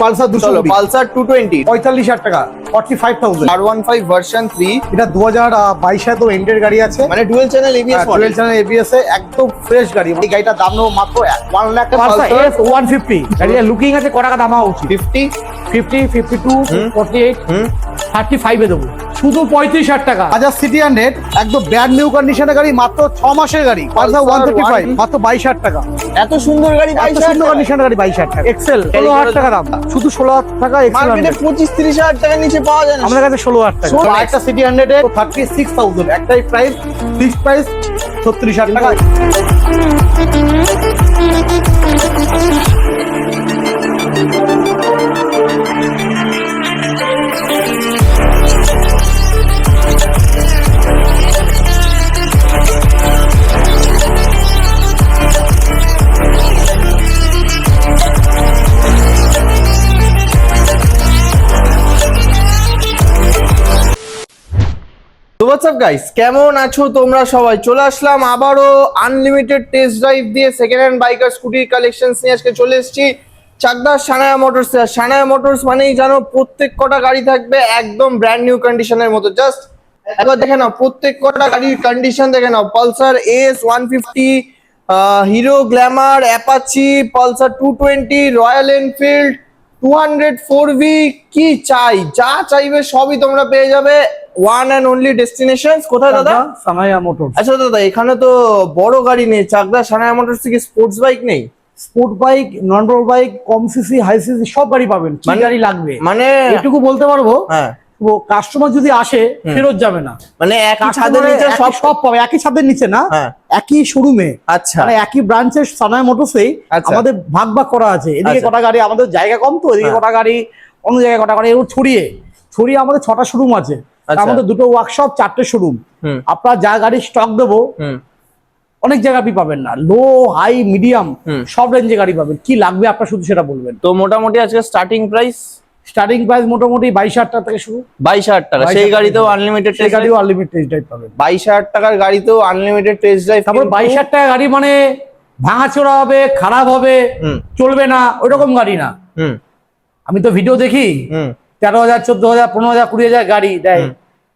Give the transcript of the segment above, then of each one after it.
Pulsar 220 Pulsar 220 45,000 টাকা 45,000 R15 version 3 এটা 2022 এ তো এন্ডের গাড়ি আছে মানে dual channel ABS dual model. Channel ABS এ একদম ফ্রেশ গাড়ি এই গাড়িটার দাম নেবো মাত্র 1 লাখ পালসার এফ 150 গাড়িটা লুকিং আছে কত টাকা দাম হওয়া উচিত 50 50 52 48 35 এ দেবো শুধু 35,000 টাকা বাজাজ সিটি 100 একদম ব্র্যান্ড নিউ কন্ডিশনের গাড়ি মাত্র 6 মাসের গাড়ি পালসার 135 মাত্র 22,000 টাকা এত সুন্দর গাড়ি এত 22,000 সুন্দর কন্ডিশনের গাড়ি 22,000 টাকা এক্সেল 16,000 টাকা দাম শুধু 16,000 টাকা এক্সেল মার্কেটে 25-30,000 টাকার নিচে পাওয়া যায় না। আমাদের কাছে 16,000 টাকা একটা সিটি 100 এ 36,000 একটাই প্রাইস ফিক্সড প্রাইস 36,000 টাকা তো হোয়াটসঅ্যাপ গাইস, কেমন আছো তোমরা সবাই? চলে আসলাম আবারও আনলিমিটেড টেস্ট ড্রাইভ দিয়ে সেকেন্ড হ্যান্ড বাইক আর স্কুটির কালেকশনস নিয়ে আজকে চলে এসেছি চাকদার সানায়া মোটরস। সানায়া মোটরস মানেই জানো প্রত্যেক কটা গাড়ি থাকবে একদম ব্র্যান্ড নিউ কন্ডিশনের মতো। জাস্ট একবার দেখে নাও প্রত্যেক কটা গাড়ির কন্ডিশন দেখে নাও। Pulsar S 150, Hero Glamour, Apache, Pulsar 220, Royal Enfield 200 4V, কি চাই যা চাইবে সবই তোমরা পেয়ে যাবে। ওয়ান অ্যান্ড অনলি ডেস্টিনেশন কোথায় দাদা? সানায়া মোটরস। আচ্ছা দাদা, এখানে তো বড় গাড়ি নেই, চাকদা সানায়া মোটরস থেকে স্পোর্টস বাইক নেই? স্পোর্ট বাইক, নর্মাল বাইক, কম সিসি, হাই সিসি সব গাড়ি পাবেন। কি গাড়ি লাগবে মানে এটুকু বলতে পারবো, হ্যাঁ কাস্টমার যদি আসে ফেরত যাবে না। মানে একই ছাদের নিচে সব সব পাবে, একই ছাদের নিচে না, হ্যাঁ। একই শোরুমে। আচ্ছা মানে একই ব্রাঞ্চের সানায়া মোটরসেই আচ্ছা। আমাদের ভাগ ভাগ করা আছে। এদিকে আচ্ছা। কটা গাড়ি, আমাদের জায়গা কম তো, এদিকে হ্যাঁ। কটা গাড়ি, অন্য জায়গায় কটা গাড়ি, এগুলো ছড়িয়ে ছড়িয়ে আমাদের 6টা শোরুম আছে। আচ্ছা। আমাদের 2টো ওয়ার্কশপ, 4টে শোরুম। হুম আপনার যা গাড়ি স্টক দেবো হুম অনেক জায়গা আপনি পাবেন না, লো হাই মিডিয়াম হুম। সব রেঞ্জে গাড়ি পাবেন। কি লাগবে আপনার শুধু সেটা বলবেন। তো মোটামুটি আজকে স্টার্টিং প্রাইস স্টার্টিং প্রাইস মোটামুটি 22,000 টাকা থেকে শুরু। 22,000 টাকা। সেই গাড়িতেও আনলিমিটেড সেই গাড়িও আনলিমিটেড টেস্ট ড্রাইভ পাবেন। 22,000 টাকার গাড়িতেও আনলিমিটেড টেস্ট ড্রাইভ। তারপর 22,000 টাকা গাড়ি মানে ভাঙাচোরা হবে, খারাপ হবে, হুম চলবে না, ওইরকম গাড়ি না। হুম আমি তো ভিডিও দেখি হুম 13,000 14,000 15,000 20,000 গাড়ি দেয়,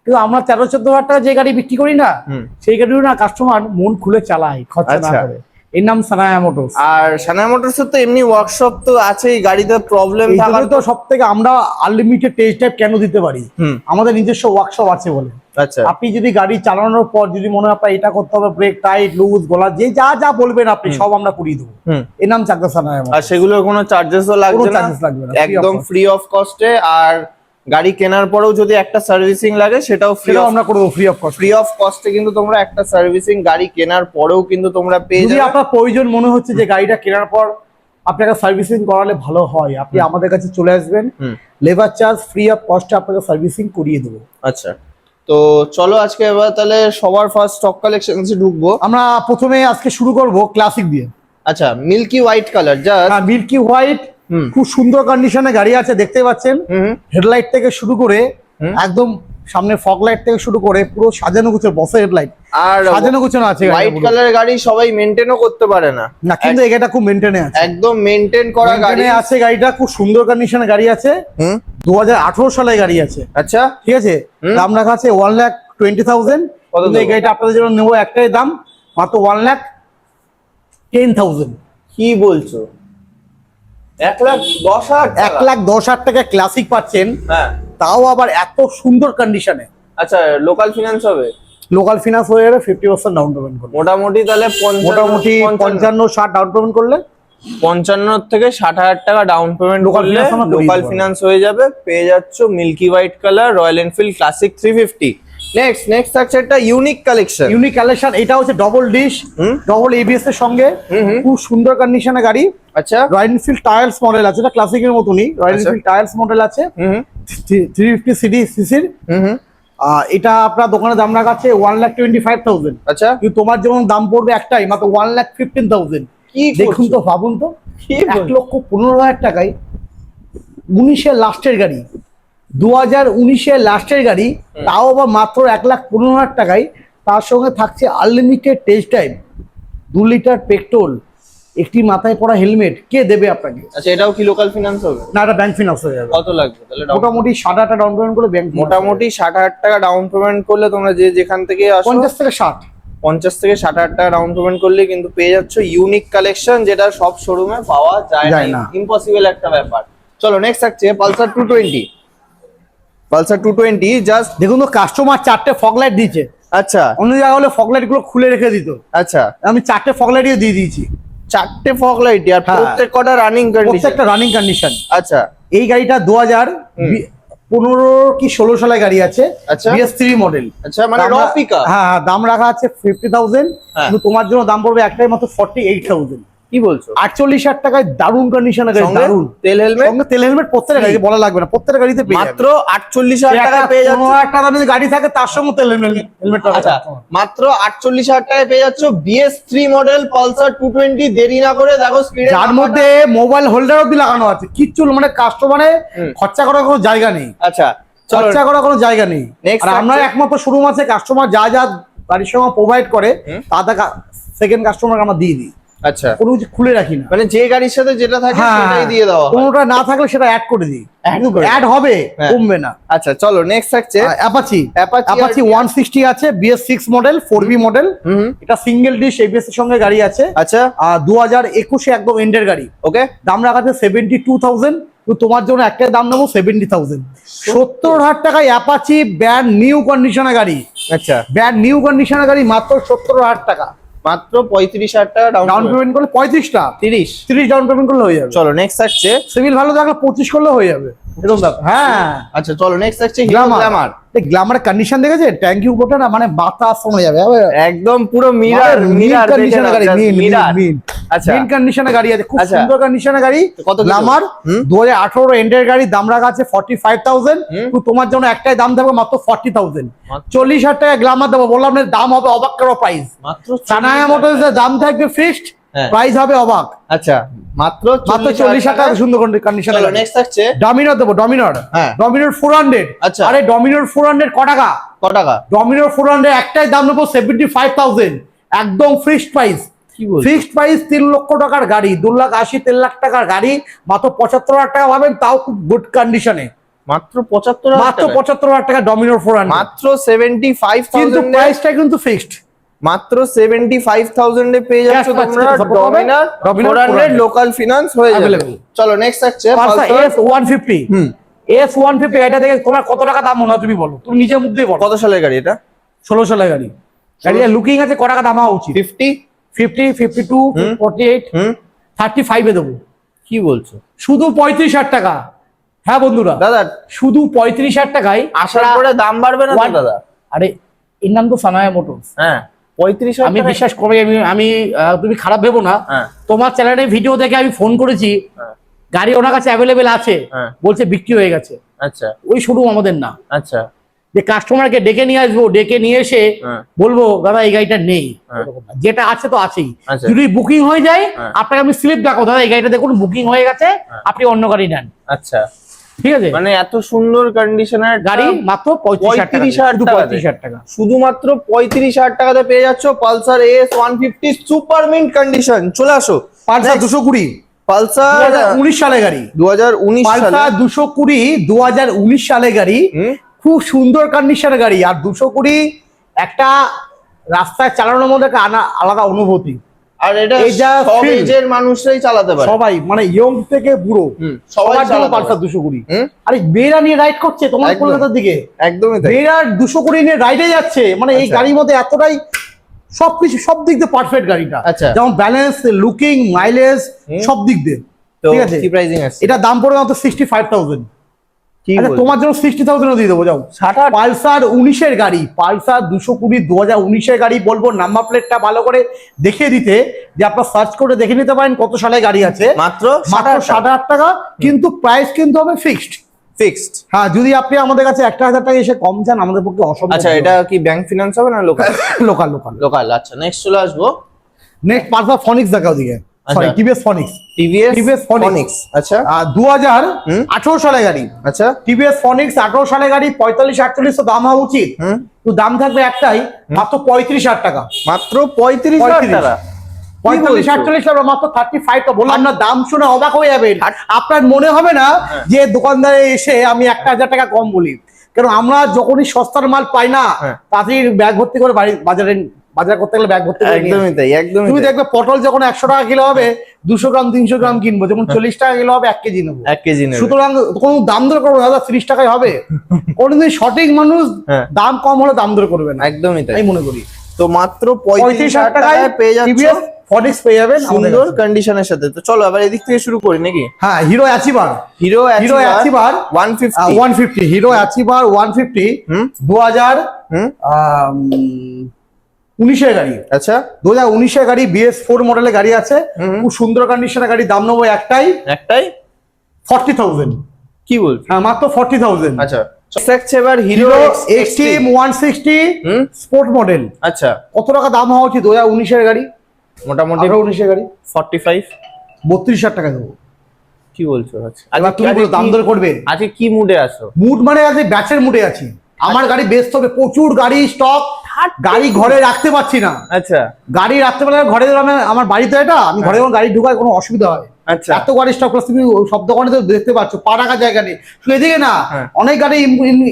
কিন্তু আমরা 13-14,000 টাকা যে গাড়ি বিক্রি করি না, হুম। সেই গাড়িও না কাস্টমার মন খুলে চালায়, খরচা না আচ্ছা। করে। এর নাম সানায়া মোটরস। আর সানায়া মোটরস তো এমনি ওয়ার্কশপ তো আছেই, গাড়িতে প্রবলেম এই থাকার জন্যই তো সব থেকে আমরা আনলিমিটেড টেস্ট ড্রাইভ কেন দিতে পারি, হুম আমাদের নিজস্ব ওয়ার্কশপ আছে বলে। আচ্ছা আপনি যদি গাড়ি চালানোর পর যদি মনে হয় আপনার এটা করতে হবে, ব্রেক টাইট লুজ গলা যে যা যা বলবেন আপনি সব আমরা করিয়ে দেবো। হুম। এর নাম চাকদা সানায়া মোটরস। আর সেগুলোর কোনো চার্জেসও লাগবে কোনো না, charges লাগবে না, free of একদম cost। ফ্রি অফ কস্টে। আর গাড়ি কেনার পরেও যদি একটা সার্ভিসিং লাগে সেটাও ফ্রি সেটাও অফ আমরা করবো free of cost. Free of কস্টে কিন্তু তোমরা একটা সার্ভিসিং গাড়ি কেনার পরেও কিন্তু তোমরা পেয়ে যদি যাবে। আপনার প্রয়োজন মনে হচ্ছে যে গাড়িটা কেনার পর আপনাকে সার্ভিসিং করালে ভালো হয়, আপনি আমাদের কাছে চলে আসবেন, হুম। লেবার চার্জ ফ্রি অফ কস্টে আপনাকে সার্ভিসিং করিয়ে দেবো। আচ্ছা, তো চলো আজকে এবার তাহলে সবার ফার্স্ট স্টক কালেকশনসে ঢুকবো। আমরা প্রথমে আজকে শুরু করব ক্লাসিক দিয়ে। আচ্ছা, milky white colour just. Milky white, hmm. খুব সুন্দর কন্ডিশনে গাড়ি আছে, দেখতে পাচ্ছেন। হুম হেডলাইট থেকে শুরু করে হুম। একদম সামনে ফগ লাইট থেকে শুরু করে পুরো সাজানো গুছো, বসে হেডলাইট আর সাজানো গুছানো আছে। হোয়াইট কালারের গাড়ি সবাই মেনটেনও করতে পারে না, না, কিন্তু এই গাড়িটা খুব মেনটেনে আছে, একদম মেনটেন করা গাড়ি মেনটেনে আছে। গাড়িটা খুব সুন্দর কন্ডিশনে গাড়ি আছে, হুম 2018 সালে গাড়ি আছে। আচ্ছা ঠিক আছে, হুম। দাম রাখা আছে 1,20,000। কত কিন্তু এই দেবো? গাড়িটা আপনাদের জন্য নেবো একটাই দাম, মাত্র 1,10,000। কি বলছো? 1,10,000? 1,10,000 টাকা ক্লাসিক পাচ্ছেন, হ্যাঁ। তাও আবার এত সুন্দর কন্ডিশনে। আচ্ছা, লোকাল ফিনান্স হবে? লোকাল ফিনান্স হয়ে যাবে, 50% ডাউন পেমেন্ট করলে। মোটামুটি তাহলে মোটামুটি 55-60 ডাউন পেমেন্ট করলে 55 থেকে 60,000 টাকা ডাউন পেমেন্ট Local করলে finance আমরা করিয়ে লোকাল দেবো। ফিনান্স হয়ে যাবে। পেয়ে যাচ্ছ milky white colour Royal Enfield Classic 350। Next থাকছে একটা ইউনিক কালেকশন। Unique collection. এটা হচ্ছে ডবল ডিশ, হুম। ডবল এবিএস এর সঙ্গে, হুম হুম। খুব সুন্দর কন্ডিশনে গাড়ি। আচ্ছা। রয়্যাল এনফিল্ড টায়ার্স মডেল আছে, এটা ক্লাসিকের মতনই রয়্যাল আচ্ছা। এনফিল্ড টায়ার্স মডেল আছে, হুম 350 সিসির। হুম হুম। এটা আপনার দোকানে দাম রাখা আছে 1,25,000। আচ্ছা, কিন্তু তোমার যেমন দাম পড়বে একটাই মাত্র 1,15,000। কি দেখুন করছো? তো, ভাবুন তো, কি 1,15,000 টাকায় 19-এর লাস্টের গাড়ি, 2019-এর লাস্টের গাড়ি, তাও আবার মাত্র 1,15,000 টাকায়। তার সঙ্গে থাকছে unlimited test time, 2 litre petrol, একটি মাথায় পড়া হেলমেট কে দেবে আপনাকে? আচ্ছা, এটাও কি লোকাল ফিনান্স হবে? না, এটা ব্যাংক ফিনান্স হয়ে যাবে। কত লাগবে তাহলে? মোটামুটি 7,000 ডাউন পেমেন্ট করে ব্যাংক মোটামুটি 60,000 টাকা ডাউন পেমেন্ট করলে তোমরা যেখান থেকে আসো 50 থেকে 60। 50 থেকে 60,000 টাকা ডাউন পেমেন্ট করলে কিন্তু পেয়ে যাচ্ছ ইউনিক কালেকশন, যেটা সব শোরুমে পাওয়া যায় না, ইম্পসিবল একটা ব্যাপার। চলো নেক্সট থাকছে পালসার 220। পালসার 220 জাস্ট দেখুন তো, কাস্টমার 4টে ফগ লাইট দিয়েছে। আচ্ছা অন্য জায়গা হলে ফগ লাইট গুলো খুলে রেখে দিত, আচ্ছা, আমি 4টে ফগ লাইটই দিয়ে দিয়েছি। 4টে ফগ লাইট আর হ্যাঁ। প্রত্যেক কটা রানিং কন্ডিশন? প্রত্যেকটা রানিং কন্ডিশন। আচ্ছা, এই গাড়িটা 2015 কি 16 সালের গাড়ি আছে, আচ্ছা। BS3 model. আচ্ছা, মানে র পিকআপ। হ্যাঁ, দাম রাখা আছে 50,000, হ্যাঁ। কিন্তু তোমার জন্য দাম পড়বে একটাই মাত্র 48,000। কি বলছো? 48,000 টাকায় দারুণ কন্ডিশনে গাড়ি, সঙ্গে দারুণ তেল হেলমেট, সঙ্গে তেল হেলমেট প্রত্যেকটা গাড়িতে বলা লাগবে না, প্রত্যেকটা গাড়িতে পেয়ে মাত্র যাবে। 48,000 টাকায় পেয়ে যাচ্ছ। 15,000 টাকা দামের গাড়ি থাকে তার সঙ্গে তেল হেলমেট। আচ্ছা, মাত্র 48,000 টাকায় পেয়ে যাচ্ছ BS3 মডেল পালসার 220। দেরি না করে দেখো স্ক্রিনে, যার মধ্যে মোবাইল হোল্ডার অব্দি লাগানো আছে, কিচ্ছু মানে কাস্টমারে খরচা করার কোনো জায়গা নেই, আচ্ছা চলো খরচা করার কোনো জায়গা নেই। Next আর আমরা থাকছে- একমাত্র শোরুম আছে, কাস্টমার যা যা গাড়ির সময় প্রোভাইড করে তাদের সেকেন্ড কাস্টমার আমরা দিয়ে দিই, আচ্ছা, কোনো কিছু খুলে রাখি না। মানে যে গাড়ির সাথে যেটা থাকে হ্যাঁ, সেটাই দিয়ে দেওয়া হয়। কোনোটা না থাকলে সেটা অ্যাড করে দিই, Add করে অ্যাড হবে, হ্যাঁ। কমবে না। আচ্ছা চলো নেক্সট থাকছে অ্যাপাচি Apache 160 আছে, BS6 মডেল, 4B মডেল। এটা সিঙ্গেল ডিশ ABS এর সঙ্গে গাড়ি আছে। আচ্ছা 2021 একদম এন্ডের গাড়ি। ওকে, দাম রাখা আছে 72,000, তো তোমার জন্য একটাই দাম নেবো 70,000। 70,000 টাকায় অ্যাপাচি ব্র্যান্ড নিউ কন্ডিশনের গাড়ি, আচ্ছা ব্র্যান্ড নিউ কন্ডিশনের গাড়ি মাত্র 70,000 টাকা মাত্র 35,000 টাকা ডাউন ডাউন পেমেন্ট করলে 35টা 30। ডাউন পেমেন্ট করলে হয়ে যাবে। চলো নেক্সট থাকছে সিভিল ভালো থাকলে 25 করলে হয়ে যাবে, এরকম ব্যাপার। হ্যাঁ, আচ্ছা চলো নেক্সট থাকছে হিরো গ্ল্যামার। গ্ল্যামারের কন্ডিশন দেখেছেন? ট্যাঙ্কি উপরটা না মানে বাতাস শোনা যাবে, একদম পুরো মিরার কন্ডিশনের গাড়ি, মিরার। মিন আচ্ছা কন্ডিশনের গাড়ি আছে, খুব আচ্ছা। সুন্দর কন্ডিশনের গাড়ি। কত গ্ল্যামার 2018 এন্ডের গাড়ি, দাম রাখা আছে 45,000, তো তোমার জন্য একটাই দাম থাকবে মাত্র 40,000। 40,000 টাকা গ্ল্যামার দেবো, বললাম না দাম হবে অবাক করা প্রাইস। মাত্র সানায়া মোটরসের দাম থাকবে ফিক্সড, হ্যাঁ। প্রাইস হবে অবাক, আচ্ছা মাত্র 40,000 টাকা সুন্দর কন্ডিশন। চলো নেক্সট থাকছে ডমিনর দেবো, ডমিনর, হ্যাঁ। ডমিনর 400। আচ্ছা। আরে ডমিনর 400 ক টাকা? ক টাকা? ডমিনর 400 একটাই দাম নেবো 75,000, একদম ফিক্সড প্রাইস। কি বলছো? ফিক্সড প্রাইস 3 লক্ষ টাকার গাড়ি, 2,80,000 3 লাখ টাকার গাড়ি মাত্র 75,000 টাকা পাবেন, তাও খুব গুড কন্ডিশনে। মাত্র 75,000 মাত্র টাকা? 75,000 টাকা ডমিনর 400, মাত্র 75,000 কিন্তু প্রাইসটা কিন্তু ফিক্সড। মাত্র 75,000 এ পেয়ে যাচ্ছ Cash তোমরা পাচ্ছি, support পাবে। ডমিনার Dominar 400 লোকাল ফিনান্স হয়ে যাবে। Available। চলো নেক্সট থাকছে পালসার পালসার S150। S150 এটা থেকে তোমার কত টাকা দাম মনে হয় তুমি বলো, তুমি নিজের মুখ দিয়ে বলো। কত সালের গাড়ি এটা? 16 সালের গাড়ি, গাড়িটা লুকিং আছে, ক টাকা দাম হওয়া উচিত? 50। 50, 52, 48, 35 এ দেবো। কি বলছো? শুধু 35,000 টাকা। হ্যাঁ বন্ধুরা, দাদা শুধু 35,000 টাকায় আসার পরে দাম বাড়বে না তো One- দাদা? আরে এর নাম তো সানায়া মোটরস। হ্যাঁ 35,000 আমি টাকা? বিশ্বাস করি, আমি তুমি খারাপ ভেবো না, হ্যাঁ। তোমার চ্যানেলে ভিডিও দেখে আমি ফোন করেছি, হ্যাঁ। গাড়ি ওনার কাছে অ্যাভেলেবেল আছে, হ্যাঁ। বলছে বিক্রি হয়ে গেছে। আচ্ছা ওই শোরুম আমাদের না, আচ্ছা যে কাস্টমারকে ডেকে নিয়ে আসবো, ডেকে নিয়ে এসে হ্যাঁ। বলবো দাদা এই গাড়িটা নেই, হ্যাঁ। এরকম না। যেটা আছে তো আছেই। আচ্ছা। যদি বুকিং হয়ে যায় হ্যাঁ। আপনাকে আমি স্লিপ দেখাবো, দাদা এই গাড়িটা দেখুন বুকিং হয়ে গেছে, আপনি অন্য গাড়ি নেন, আচ্ছা, ঠিক আছে? মানে এত সুন্দর কন্ডিশনের গাড়ি মাত্র 35,000 টাকা, 35,000 টাকা। শুধুমাত্র 35,000 টাকাতে পেয়ে যাচ্ছ Pulsar S150 super mint condition. চলে আসো পালসার 220, পালসার 2019 সালে গাড়ি। 2019 সালে পালসার 220 2019 সালে গাড়ি, খুব সুন্দর কন্ডিশনের গাড়ি। আর 220 একটা রাস্তায় চালানোর মধ্যে একটা আলাদা অনুভূতি। আর এটা এই যা সব feel। এজের মানুষরাই চালাতে পারে, সবাই মানে ইয়ং থেকে বুড়ো সবাই সবার জন্য চালাতে পালসার পারে। 220। হুম। আরে মেয়েরা নিয়ে রাইড করছে তোমার একদম। কলকাতার দিকে, একদমই তাই। মেয়েরা 220 নিয়ে রাইডে যাচ্ছে, মানে এই আচ্ছা। গাড়ির মধ্যে এতটাই সবকিছু, সব দিক দিয়ে পারফেক্ট গাড়িটা। আচ্ছা। যেমন ব্যালেন্স, লুকিং, মাইলেজ, সব দিক দিয়ে তো ঠিক আছে। কি প্রাইসিং আছে? এটা দাম পড়বে মাত্র 65,000। কি আচ্ছা, বলছো? তোমার জন্য 60,000 দিয়ে দেবো, যাও। পালসার 19-এর গাড়ি, পালসার 220 2019-এর গাড়ি, বলবো নাম্বার প্লেটটা ভালো করে দেখিয়ে দিতে, যে আপনার সার্চ করে দেখে নিতে পারেন কত সালে গাড়ি আছে। মাত্র মাত্র 60,000 টাকা, কিন্তু প্রাইস কিন্তু হবে ফিক্সড। ফিক্সড। হ্যাঁ, যদি আপনি আমাদের কাছে 1,000 টাকা এসে কম চান, আমাদের পক্ষে অসম্ভব। আচ্ছা, এটা কি ব্যাংক ফিনান্স হবে না লোকাল? Local local local. আচ্ছা নেক্সট চলে আসবো নেক্সট পালসার ফনিক্স দেখাও দিকে, সরি আচ্ছা। টিভিএস ফনিক্স। টিভিএস ফনিক্স। আচ্ছা 2018 সালে গাড়ি, আচ্ছা টিভিএস ফনিক্স 18 সালে গাড়ি, 45-48 তো দাম হওয়া উচিত, তো দাম থাকবে একটাই মাত্র 35,000 টাকা। মাত্র 35,000 টাকা। 45-48 আমরা মাত্র 35 টা বললাম না, দাম শুনে অবাক হয়ে যাবেন। আপনার মনে হবে না যে দোকানদারে এসে আমি 1,000 টাকা কম বলি, কারণ আমরা যখনই সস্তার মাল পাই না তাড়াতাড়ি ব্যাগ ভর্তি করে বাজার করতে গেলে ব্যাগ ভর্তি করে নিয়ে একদমই তাই, একদমই তুমি তাই। দেখবে পটল যখন 100 টাকা কিলো হবে 200 গ্রাম 300 গ্রাম কিনবো, যখন 40 টাকা কিলো হবে 1 কেজি নেবো। 1 কেজি নেবে। সুতরাং কোনো দাম দর করবো দাদা, 30 টাকায় হবে? কোনদিন সঠিক মানুষ দাম কম হলে দাম দর করবে না, একদমই তাই, আমি মনে করি। তো মাত্র 35,000 টাকায় পেয়ে যাচ্ছ TVS Fordix পেয়ে যাবেন আমাদের সুন্দর কাছে। কন্ডিশনের সাথে। তো চলো এবার এদিক থেকে শুরু করি নাকি? হ্যাঁ, hero achiever hero achiever 150 150 hero achiever 150 হুম 2019 গাড়ি। আচ্ছা 2019 গাড়ি, BS4 মডেলের গাড়ি আছে, খুব সুন্দর কন্ডিশনের গাড়ি। দাম নেবো একটাই 40,000। কি বলছো? হ্যাঁ, মাত্র 40,000। আচ্ছা দেখছে এবার Hero Hero Xtreme 160 sport model. আচ্ছা কত টাকা দাম হওয়া উচিত? 2019 গাড়ি, মোটামুটি 19 গাড়ি 45। 32,000 টাকা দেবো। কি বলছো? আচ্ছা এবার তুমি বলো দাম দর করবে? আজকে কি মুডে আছো? মুড মানে আজকে ব্যাচের মুডে আছি। আমার গাড়ি বেস্ট হবে, প্রচুর গাড়ি স্টক, গাড়ি ঘরে রাখতে পারছি না। আচ্ছা গাড়ি রাখতে পারলে ঘরে আমার বাড়িতে এটা আমি ঘরে যখন গাড়ি ঢুকাই কোনো অসুবিধা হয়। আচ্ছা এত গাড়ি স্টক প্লাস তুমি সব দোকানে তো দেখতে পাচ্ছ পা রাখার জায়গা নেই, শুধু এদিকে না অনেক গাড়ি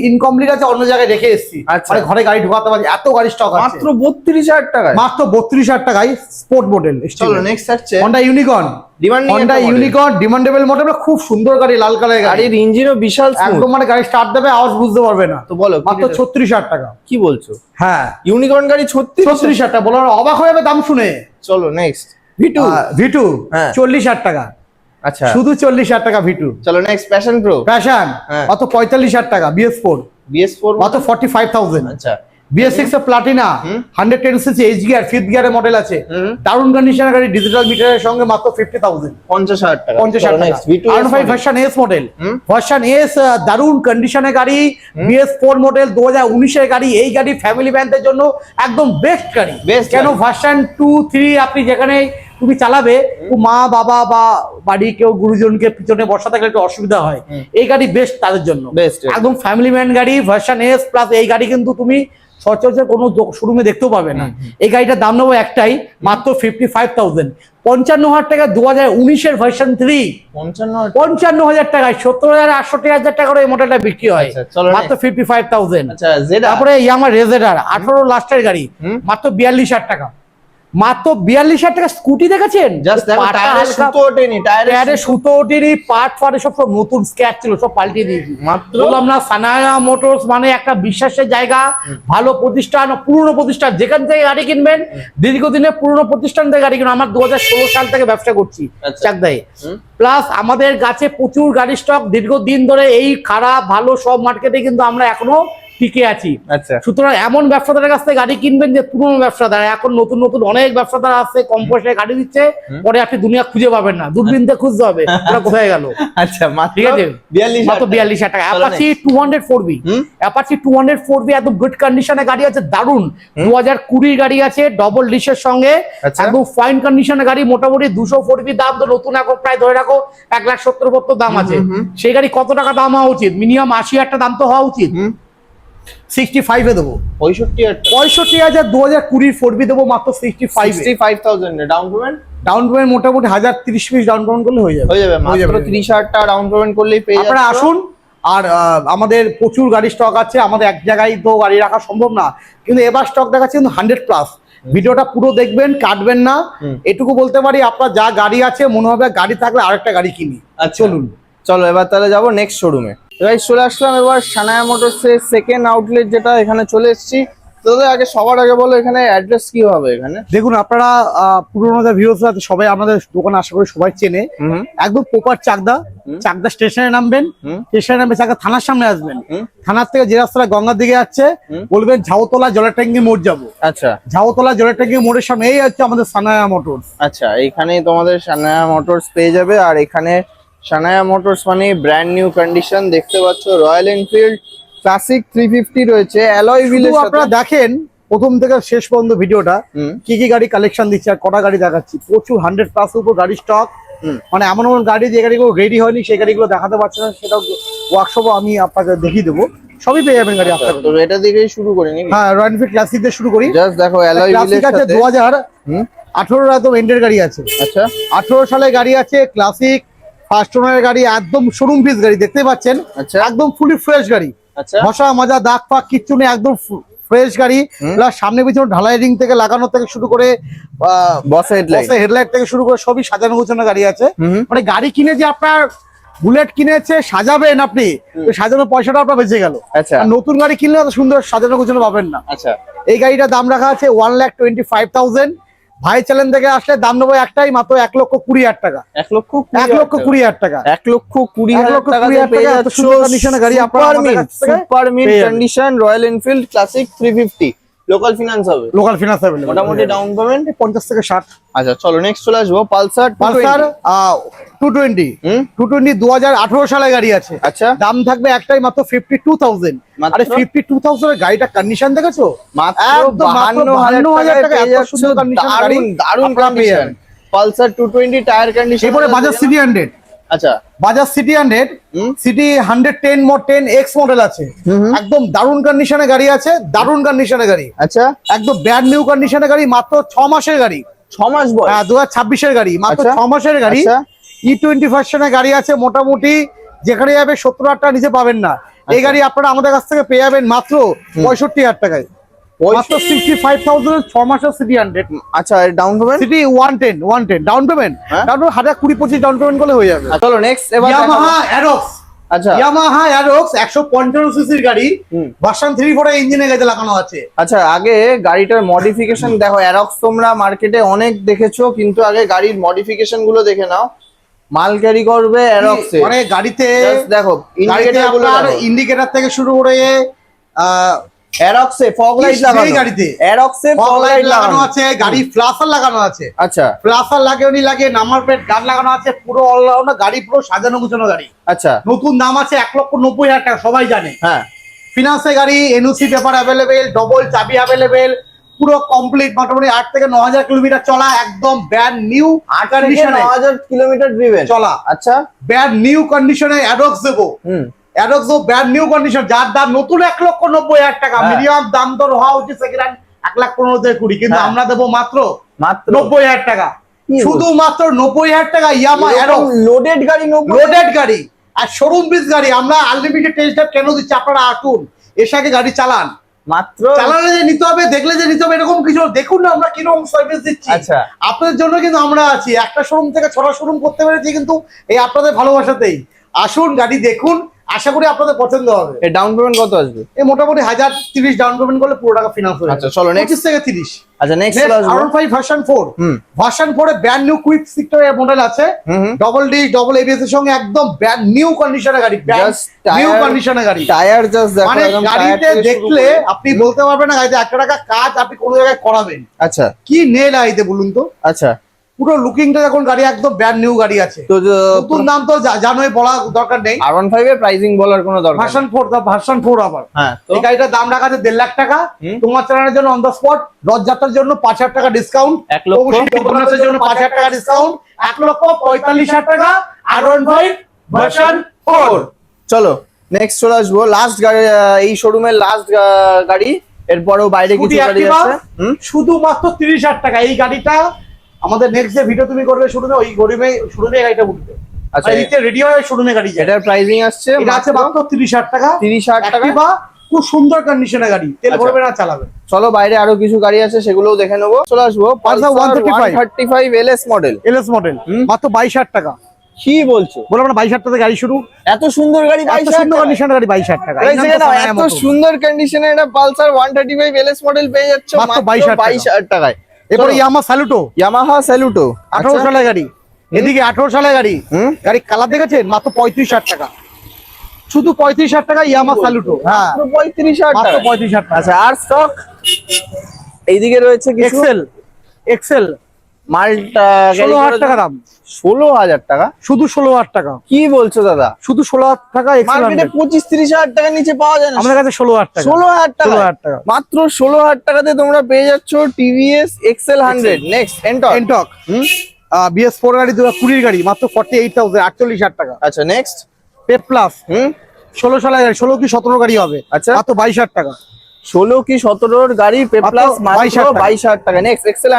ইনকমপ্লিট আছে, অন্য জায়গায় রেখে এসেছি, মানে ঘরে গাড়ি ঢুকাতে পারছি, এত গাড়ি স্টক আছে। মাত্র 32,000 টাকায়, মাত্র 32,000 টাকায় স্পোর্ট মডেল। চলো নেক্সট আসছে Honda unicorn. Honda unicorn demandable model, খুব সুন্দর গাড়ি, লাল কালারের গাড়ি। গাড়ির ইঞ্জিনও বিশাল একদম মানে গাড়ি স্টার্ট দেবে আওয়াজ বুঝতে পারবে না। তো বলো মাত্র 36,000 টাকা। কি বলছো? হ্যাঁ ইউনিকর্ন গাড়ি 36,000 টাকা, বলো অবাক হয়ে যাবে দাম শুনে। চলো নেক্সট V2 40,000 টাকা। আচ্ছা শুধু 40,000 টাকা V2। চলো নেক্সট প্যাশন প্রো। প্যাশন কত? 45,000 টাকা। BS4 মাত্র 45,000। আচ্ছা BS6 এর Platina 110cc H gear 5th গিয়ারের মডেল আছে, দারুণ কন্ডিশনের গাড়ি, ডিজিটাল মিটারের সঙ্গে মাত্র 50,000। 50,000 টাকা। 50,000 টাকা। R5 version S model, version S দারুণ কন্ডিশনের গাড়ি, BS4 মডেল 2019 এর গাড়ি। এই গাড়ি ফ্যামিলি ম্যানদের জন্য একদম বেস্ট গাড়ি। কেন ভার্সন 2, 3 আপনি যেখানে তুমি চালাবে মা বাবা বা বাড়ি কেউ গুরুজনকে পিছনে বসা থাকলে একটু অসুবিধা হয়, এই গাড়ি বেস্ট তাদের জন্য, একদম ফ্যামিলি ম্যান গাড়ি। ভার্সন S প্লাস এই গাড়ি কিন্তু তুমি সচরাচর কোনো শোরুমে দেখতেও পাবে না। এই গাড়িটার দাম নেবো একটাই, মাত্র 55,000। 55,000 টাকা 2019 এর ভার্সন 3, 55,000 টাকায় 70,000-68,000 টাকা করে এই মডেলটা বিক্রি হয়, মাত্র 55,000। তারপরে ইয়ামাহা রেজেডার 18 লাস্টের গাড়ি, মাত্র 42,000 টাকা। মাত্র 42,000 টাকা স্কুটি দেখেছেন? টায়ারে সুতো ওঠেনি, পার্ট সব নতুন স্ক্র্যাচ ছিল, সব পাল্টিয়ে দিয়েছি। বললাম না, সানায়া মোটরস মানে একটা বিশ্বাসের জায়গা, ভালো প্রতিষ্ঠান, পুরনো প্রতিষ্ঠান। যেখান থেকে গাড়ি কিনবেন দীর্ঘদিনের পুরনো প্রতিষ্ঠান থেকে গাড়ি কিনবেন। আমার 2016 সাল থেকে ব্যবসা করছি চাকদায়, প্লাস আমাদের কাছে প্রচুর গাড়ি স্টক, দীর্ঘদিন ধরে এই খারাপ ভালো সব মার্কেটে কিন্তু আমরা এখনো টিকে আছি। সুতরাং এমন ব্যবসাদারের কাছ থেকে গাড়ি কিনবেন যে পুরনো ব্যবসাদার, এখন নতুন নতুন অনেক ব্যবসাদার আছে, কম পয়সায় গাড়ি দিচ্ছে, পরে আপনি দুনিয়া খুঁজে পাবেন না, দূরবীনতে খুঁজতে হবে ওরা কোথায় গেল। আচ্ছা ঠিক আছে, মাত্র 42,000 টাকা। অ্যাপাচি 204B, অ্যাপাচি 204B একদম গুড কন্ডিশনে গাড়ি আছে, দারুন। 2020 গাড়ি আছে, ডবল ডিশের সঙ্গে, একদম ফাইন কন্ডিশনে গাড়ি। মোটামুটি 204B দাম তো নতুন এখন প্রায় ধরে রাখো 1,70,000 দাম আছে। সেই গাড়ি কত টাকা দাম হওয়া উচিত? মিনিমাম 80,000 দাম তো হওয়া উচিত। 65 এ দেবো। 65,000 2020 4B দেবো মাত্র 65,000 ডাউন পেমেন্ট। ডাউন পেমেন্ট মোটামুটি 1030 পিস ডাউন পেমেন্ট করলে হয়ে যাবে। মাত্র 30,000 টাকা ডাউন পেমেন্ট করলেই পেয়ে যাবেন। আপনারা আসুন। আর আমাদের প্রচুর গাড়ি স্টক আছে, আমাদের এক জায়গায় তো গাড়ি রাখা সম্ভব না, কিন্তু এবার স্টক দেখাচ্ছে কিন্তু 100+। ভিডিওটা পুরো দেখবেন, কাটবেন না। এটুকু বলতে পারি, আপনার যা গাড়ি আছে মনে হবে গাড়ি থাকলে আরেকটা গাড়ি কিনি। চলো এবার তাহলে যাবো নেক্সট শোরুমে। চলে আসলাম এবার সানায়া মোটরসের সেকেন্ড আউটলেট, যেটা এখানে চলে এসেছি। তো আগে সবার আগে বলো এখানে অ্যাড্রেস কি হবে? এখানে দেখুন, আপনারা পুরোনো ভিউয়ার্স আছে সবাই আমাদের দোকান আশা করি সবাই চেনে, একদম প্রপার চাকদা স্টেশনে নামবেন, স্টেশনে নামবে চাকদা থানার সামনে আসবেন, থানার থেকে যে রাস্তাটা গঙ্গার দিকে যাচ্ছে বলবেন ঝাউতলা জলের ট্যাঙ্কি মোড় যাবো। আচ্ছা, ঝাউতলা জলের ট্যাঙ্কি মোড়ের সামনে এই হচ্ছে আমাদের সানায়া মোটরস। আচ্ছা, এইখানেই তোমাদের সানায়া মোটরস পেয়ে যাবে। আর এখানে সানায়া মোটরস মানে ব্র্যান্ড নিউ কন্ডিশন, দেখতে পাচ্ছ রয়্যাল এনফিল্ড ক্লাসিক 350 রয়েছে অ্যালয় হুইলের সাথে। আপনারা দেখেন প্রথম থেকে শেষ পর্যন্ত ভিডিওটা, কি কি গাড়ি কালেকশন দিচ্ছে আর কটা গাড়ি দেখাচ্ছি। প্রচুর 100+ উপর গাড়ি স্টক, মানে এমন এমন গাড়ি যে গাড়িগুলো রেডি হয়নি সেই গাড়িগুলো দেখাতে পারছে না, সেটা ওয়ার্কশপে আমি আপনাকে দেখিয়ে দেবো। সবই পেয়ে যাবেন গাড়ি আপনার। তো এটা দিকেই শুরু করি নাকি? হ্যাঁ, রয়্যাল এনফিল্ড ক্লাসিক দিয়ে শুরু করি। জাস্ট দেখো অ্যালয় হুইলের সাথে 2018 18 একদম এন্ডের গাড়ি আছে। আচ্ছা 18 সালে গাড়ি আছে, ক্লাসিক ফার্স্ট ওনারের গাড়ি, একদম শোরুম পিস গাড়ি দেখতে পাচ্ছেন। আচ্ছা একদম ফুলি ফ্রেশ গাড়ি, আচ্ছা ঘষা মাজা দাগ ফাগ কিচ্ছু নেই, একদম ফ্রেশ গাড়ি। প্লাস সামনে পিছনে ঢালাই রিং থেকে লাগানো থেকে শুরু করে বসে হেডলাইট থেকে শুরু করে সবই সাজানো গোছানো গাড়ি আছে। মানে গাড়ি কিনে যে আপনার বুলেট কিনেছে সাজাবেন আপনি, তো সাজানোর পয়সাটা আপনার বেঁচে গেল। আচ্ছা আর নতুন গাড়ি কিনলে অত সুন্দর সাজানো গোছানো পাবেন না। আচ্ছা এই গাড়িটার দাম রাখা আছে 1,25,000। ভাই চ্যানেল থেকে আসলে দাম নেবো একটাই, মাত্র 1,20,000 টাকা। 1,20,000 টাকা। 1,20,000 টাকা পেয়ে যাচ্ছ super mid condition royal Enfield Classic 350। Local finance হবে, লোকাল ফিনান্স अवेलेबल, মোটামুটি ডাউন পেমেন্ট 50 থেকে 60। আচ্ছা চলো নেক্সট চলে আসবো পালসার 220। 2018 সালে গাড়ি আছে। আচ্ছা দাম থাকবে একটাই, মাত্র 52,000। আরে 52,000 এর গাড়িটা কন্ডিশন দেখেছো? মাত্র একদম 52,000 টাকা এত সুন্দর কন্ডিশন গাড়ি, দারুণ কন্ডিশন। Pulsar 220 tyre condition. এরপরে বাজাজ সিটি 100। আচ্ছা Bajaj city 100, city 110 mode 10X model আছে। একদম দারুণ কন্ডিশনে গাড়ি আছে, দারুণ কন্ডিশনে গাড়ি, আচ্ছা একদম ব্র্যান্ড নিউ কন্ডিশনে গাড়ি, মাত্র 6 মাসের গাড়ি। 6 মাস বয়স? হ্যাঁ 2026 এর গাড়ি, মাত্র 6 মাসের গাড়ি। E20 ভার্সনের গাড়ি আছে, মোটামুটি যেখানে যাবে 70,000 টাকা নিচে পাবেন না। এই গাড়ি আপনারা আমাদের কাছ থেকে পেয়ে যাবেন মাত্র 65,000 টাকায়, মাত্র 65,000 6 মাসের সিটি 100। আচ্ছা down payment city 110 down payment, down 20-25 down payment করলে হয়ে যাবে। চলো নেক্সট এবার ইয়ামাহা অ্যারক্স। আচ্ছা ইয়ামাহা অ্যারক্স 155 সিসির গাড়ি, ভার্সন 3.4 ইঞ্জিনের গাড়িতে লাগানো আছে। আচ্ছা আগে গাড়িটার মডিফিকেশন দেখো, অ্যারক্স তোমরা মার্কেটে অনেক দেখেছো, কিন্তু আগে গাড়ির মডিফিকেশন গুলো দেখে নাও। মাল ক্যারি করবে অ্যারক্সে, মানে গাড়িতে দেখো ইন্ডিকেটর গুলো, ইন্ডিকেটর থেকে শুরু করে অ্যারক্সে ফগ লাইট লাগানো, গাড়িতে অ্যারক্সে ফগ লাইট লাগানো আছে, গাড়ি ফ্লাশার লাগানো আছে। আচ্ছা ফ্লাশার লাগে নাম্বার প্লেট গান লাগানো আছে, পুরো অলরাউন্ডার গাড়ি, পুরো সাজানো গুছানো গাড়ি। আচ্ছা নতুন দাম আছে 1,90,000 টাকা, সবাই জানে। হ্যাঁ ফিনান্সে গাড়ি, এনওসি পেপার অ্যাভেলেবেল, ডবল চাবি অ্যাভেলেবেল, পুরো কমপ্লিট, মোটামুটি 8 থেকে 9,000 কিলোমিটার চলা, একদম ব্র্যান্ড নিউ কন্ডিশনে 9,000 কিলোমিটার ড্রিভেন চলা। আচ্ছা ব্র্যান্ড নিউ কন্ডিশনে অ্যাডক্স দেবো। অ্যাডক্স ব্র্যান্ড নিউ কন্ডিশন, যার দাম নতুন 1,90,000 টাকা। মিনিমাম দাম দর হওয়া উচিত সেকেন্ড হ্যান্ড 1,15,020, কিন্তু আমরা দেবো মাত্র 90,000 টাকা, শুধুমাত্র 90,000 টাকা। ইয়ামাহা অ্যাডক্স লোডেড গাড়ি, লোডেড গাড়ি আর শোরুম পিস গাড়ি। আমরা আনলিমিটেড টেস্ট ড্রাইভ কেন দিচ্ছি? আপনারা আসুন, এর সাথে গাড়ি চালান, মাত্র চালালে যে নিতে হবে, দেখলে যে নিতে হবে এরকম কিছু দেখুন না আমরা কিরকম সার্ভিস দিচ্ছি। আচ্ছা আপনাদের জন্য কিন্তু আমরা আছি, একটা শোরুম থেকে 6টা শোরুম করতে পেরেছি কিন্তু এই আপনাদের ভালোবাসাতেই। আসুন গাড়ি দেখুন, আশা করি আপনাদের পছন্দ হবে। এই ডাউন পেমেন্ট কত আসবে? এই মোটামুটি 1,030 ডাউন পেমেন্ট করলে পুরো টাকা ফিনান্স হয়ে যাবে। আচ্ছা চলো নেক্সট 25 থেকে 30। আচ্ছা নেক্সট R15 ভার্সন 4। ভার্সন 4 এ ব্র্যান্ড নিউ কুইক সিক্টর এর মডেল আছে, ডবল ডিস্ক ডবল এবিএস এর সঙ্গে, একদম ব্র্যান্ড নিউ কন্ডিশনের গাড়ি, ব্র্যান্ড নিউ কন্ডিশনের গাড়ি। টায়ার জাস্ট দেখো, মানে গাড়িতে দেখলে আপনি বলতে পারবেন না গাড়িতে 1 টাকা কাজ আপনি কোন জায়গায় করাবেন। আচ্ছা কি নেই গাড়িতে বলুন তো? আচ্ছা পুরো লুকিংটা যখন গাড়ি একদম ব্র্যান্ড নিউ গাড়ি আছে, তো নতুন দাম তো জানোই, বলা দরকার নেই। R15 এর প্রাইসিং বলার কোনো দরকার নেই। ভার্সন 4 আবার। হ্যাঁ এই গাড়িটার দাম রাখা আছে 1.5 লাখ টাকা। তোমার চালানোর জন্য অন দ্য স্পট, রথযাত্রার জন্য 5,000 টাকা ডিসকাউন্ট, 1,00,000 জন্য 5,000 টাকা ডিসকাউন্ট, 1,45,000 টাকা R15 ভার্সন 4। চলো নেক্সট চলে আসবো লাস্ট গাড়ি, এই শোরুমের লাস্ট গাড়ি। এরপরেও বাইরে কিছু গাড়ি আছে শুধুমাত্র 30,000 টাকা। এই গাড়িটা আমাদের নেক্সট যে ভিডিও তুমি করবে শোরুমে, ওই শোরুমে গাড়িটা উঠবে। আচ্ছা এদিকে রেডি হয়ে শোরুমে গাড়ি যায়। এটার প্রাইসিং আসছে এটা আছে মাত্র 30,000 টাকা। 30,000 টাকা, খুব সুন্দর কন্ডিশনের গাড়ি, তেল ভরবে না চালাবে। চলো বাইরে আরো কিছু গাড়ি আছে সেগুলোও দেখে নেবো। চলে আসবো Pulsar 135 LS model. LS model মাত্র 22,000 টাকা। কি বলছো? বললাম না 22,000 টাকা গাড়ি শুরু। এত সুন্দর গাড়ি, এত সুন্দর কন্ডিশনের গাড়ি 22,000 টাকা। এত সুন্দর কন্ডিশনে এটা পালসার 135 LS মডেল পেয়ে যাচ্ছ মাত্র 22,000 টাকায়। এরপরে ইয়ামাহা স্যালুটো 18 সালের গাড়ি। এদিকে 18 সালের গাড়ি, গাড়ি কালার দেখেছেন? মাত্র 35,000 টাকা, শুধু 35,000 টাকা ইয়ামাহা স্যালুটো। হ্যাঁ 35,000 টাকা, 35,000 টাকা। আচ্ছা আর স্টক এইদিকে রয়েছে কিছু এক্সেল মালটা 16,000 টাকা দাম। 16,000 টাকা, শুধু 16,000 টাকা। কি বলছো দাদা? শুধু 16,000 টাকা। মার্কেটে 25-30,000 টাকার নিচে পাওয়া যায় না, আমাদের কাছে 16,000 টাকা। 16,000 টাকা, 16,000 টাকা মাত্র 16,000 টাকাতে তোমরা পেয়ে যাচ্ছ TVS Excel 100। Next Ntorq BS4 গাড়ি 2020 গাড়ি, মাত্র 48,000, 48,000 টাকা। আচ্ছা নেক্সট পেপ প্লাস 16 সালের গাড়ি, 16 কি 17 গাড়ি হবে। আচ্ছা মাত্র 22,000 টাকা। 16 কি 17 গাড়ি প্লাস মাত্র 22,000 টাকা। Next Excel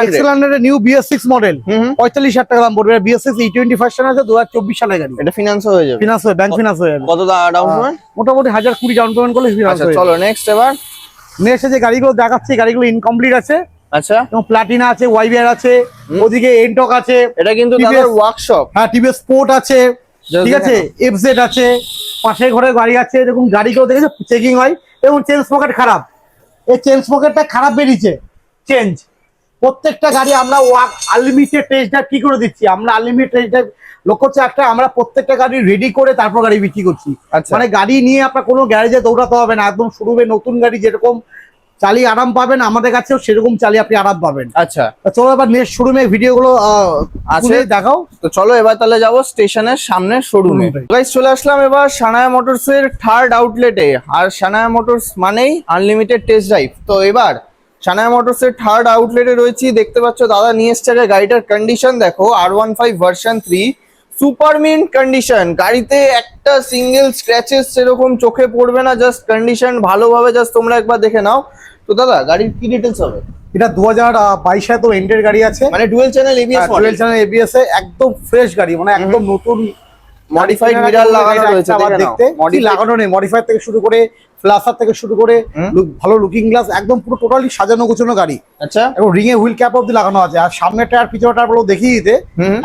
new BS6 model 45,000 টাকা দাম পড়বে। BS6 E20 ভার্সন আছে 2024 সালের গাড়ি। এটা ফিনান্স হয়ে যাবে, ফিনান্স হয়ে ব্যাংক ফিনান্স হয়ে যাবে। কত ডাউন পেমেন্ট? মোটামুটি 1020 ডাউন পেমেন্ট করলে ফিনান্স আচ্ছা হয়ে যাবে। চলো নেক্সট এবার নেক্সট যে গাড়িগুলো দেখাচ্ছি গাড়িগুলো ইনকমপ্লিট আছে। আচ্ছা এবং প্লাটিনা আছে, ওয়াইবিআর আছে, ওদিকে এনটক আছে। এটা কিন্তু দাদার ওয়ার্কশপ। হ্যাঁ টিভিএস স্পোর্ট আছে, ঠিক আছে, এফজেড আছে, পাশের ঘরে গাড়ি আছে। দেখুন গাড়িগুলো দেখেছে চেকিং হয় এবং চেঞ্জ পকেট খারাপ, এই চেঞ্জ পকেটটা খারাপ বেরিয়েছে চেঞ্জ। প্রত্যেকটা গাড়ি আমরা আনলিমিটেড টেস্ট ড্রাইভ কি করে দিচ্ছি, আমরা আনলিমিটেড টেস্ট ড্রাইভ লক্ষ্য হচ্ছে একটা, আমরা প্রত্যেকটা গাড়ি রেডি করে তারপর গাড়ি বিক্রি করছি। মানে গাড়ি নিয়ে আপনার কোনো গ্যারেজে দৌড়াতে হবে না, একদম শুরুবে নতুন গাড়ি যেরকম চালিয়ে আরাম পাবেন আমাদের কাছেও সেরকম চালিয়ে আপনি আরাম পাবেন। আচ্ছা চলো এবার নেক্সট শোরুমে ভিডিও গুলো আছে দেখাও। তো চলো এবার তাহলে যাবো স্টেশনের সামনে শোরুমে। গাইস চলে আসলাম এবার সানায়া মোটরস এর থার্ড আউটলেটে। আর সানায়া মোটরস মানেই আনলিমিটেড টেস্ট ড্রাইভ। তো এবার সানায়া মোটরস এর থার্ড আউটলেটে রয়েছি। দেখতে পাচ্ছ দাদা নিয়ে এসছে গাড়িটার কন্ডিশন দেখো, R15 version 3 super mint condition. গাড়িতে একটা সিঙ্গেল স্ক্র্যাচেস সেরকম চোখে পড়বে না, জাস্ট কন্ডিশন ভালোভাবে জাস্ট তোমরা একবার দেখে নাও। তো দাদা গাড়ির কি ডিটেলস হবে? এটা 2022 তো এন্ডের গাড়ি আছে, মানে dual channel ABS model, dual channel ABS এ একদম ফ্রেশ গাড়ি, মানে একদম নতুন। মডিফাইড মিরর লাগানো রয়েছে, দেখতে মডি লাগানো নেই, মডিফাই থেকে শুরু করে ফ্লাসার থেকে শুরু করে ভালো লুকিং গ্লাস, একদম পুরো টোটালি সাজানো গোছানো গাড়ি। আচ্ছা এবং রিং এ হুইল ক্যাপ অবধি লাগানো আছে। আর সামনে টায়ার পিছনে টায়ার বলে দেখিয়ে দিতে